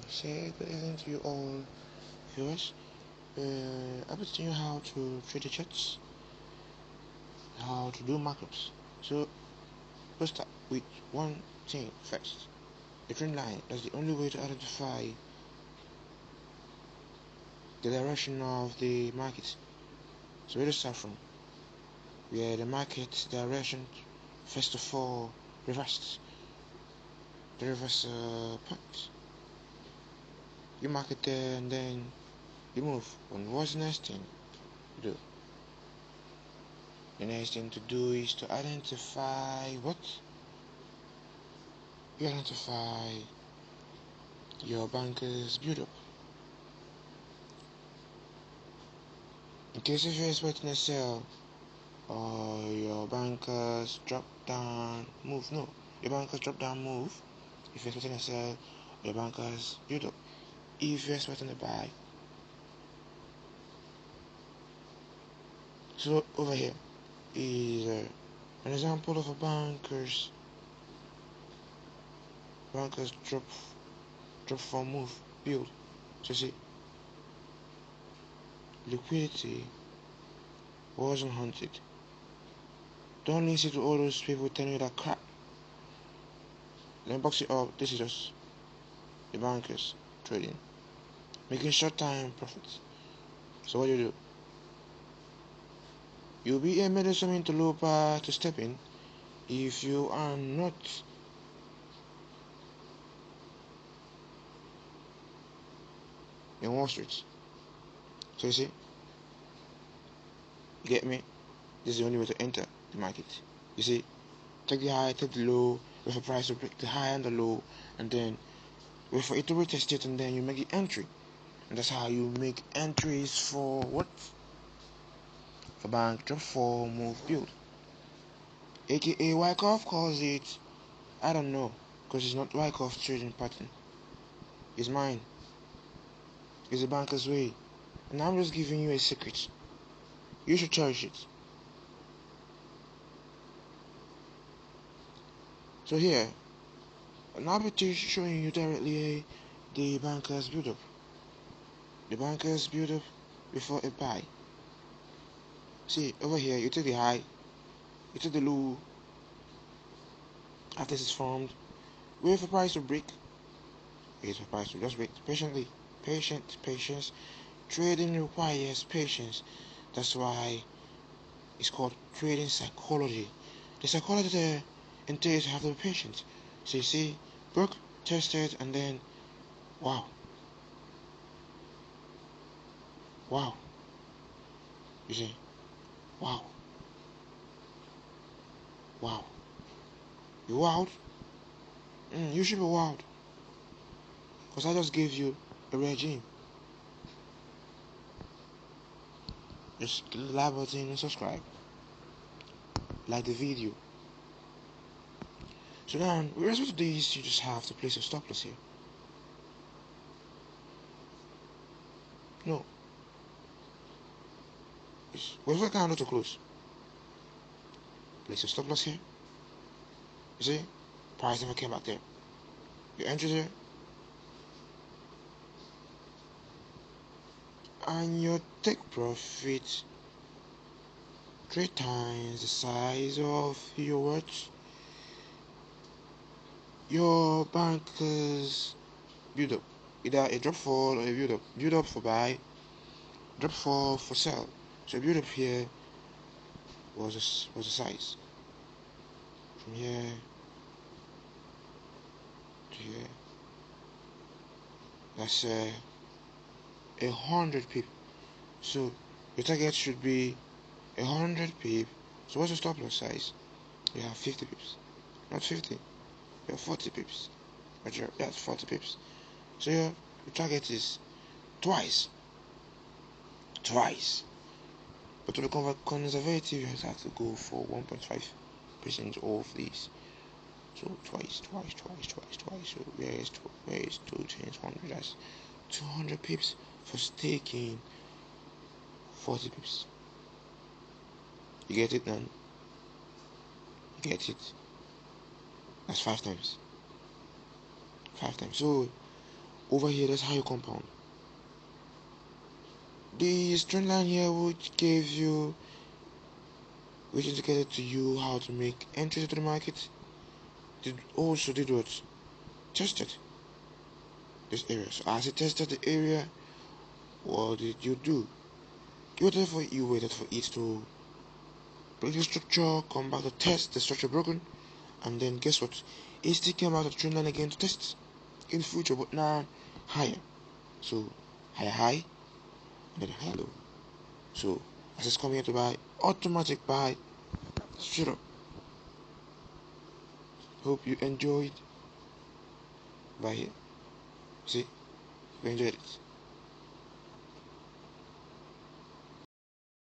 Say good evening to you all viewers. I'll be teaching you how to trade the charts, how to do markups. So let's start with one thing first. The trend line. That's the only way to identify the direction of the market. So where to start from? Where the market direction first of all reversed. The reverse point. You mark it there and then you move. And what's the next thing you do? The next thing to do is to identify what? You identify your banker's build up. In case if you're expecting a sell or your banker's drop down move, no, your banker's drop down move, if you're expecting a sell or your banker's build up, if you're expecting a buy. So over here is an example of a banker's drop for move build. So see, liquidity wasn't hunted. Don't listen to all those people telling you that crap. Then box it up. This is just the bankers trading, making short-time profits. So what do? You'll be admitted some interloper to step in if you are not in Wall Street. So you see, you get me? This is the only way to enter the market. You see, take the high, take the low, wait for price to break the high and the low, and then wait for it to retest it, and then you make the entry. And that's how you make entries for what? For bank drop for move build. AKA Wyckoff calls it, I don't know, because it's not Wyckoff's trading pattern. It's mine. It's the banker's way. And I'm just giving you a secret. You should cherish it. So here, now I'll be showing you directly the banker's build up. The banker's build up before a buy. See, over here, you take the high, you take the low. After this is formed, wait for price to break. Wait for price to just wait patiently. Patience. Trading requires patience. That's why it's called trading psychology. The psychology there entails you have to be patient. So you see, broke, tested, and then wow. You see, wow. You wowed? You should be wowed. Because I just gave you a regime. Just click the like button and subscribe. Like the video. So now, with respect to these, you just have to place a stop loss here. No. Wait for the candle to close. Place a stop loss here. You see? Price never came back there. You enter there. And you take profit 3 times the size of your what? Your banker's build up. Either a drop fall or a build up. Build up for buy, drop fall for sell. So build up here was a size. From here to here. That's 100 pip. So your target should be 100 pip. So what's your stop loss size? You have 50 pips. Not 50. You have 40 pips. That's 40 pips. So your target is twice. But to be conservative, you have to go for 1.5% of these. So twice. So where is 2 times 100? That's 200 pips for staking 40 pips. You get it, man? You get it? That's 5 times. So Over here, that's how you compound. This trend line here, which indicated to you how to make entries into the market, did what? Tested this area. So as it tested the area, what did you do? You waited for it to break the structure, come back to test the structure broken, and then guess what? It still came out of the trend line again to test in the future, but now higher. So high, and then high low. So as it's coming here to buy, automatic buy, straight up. Hope you enjoyed. Bye here. See, you enjoyed it.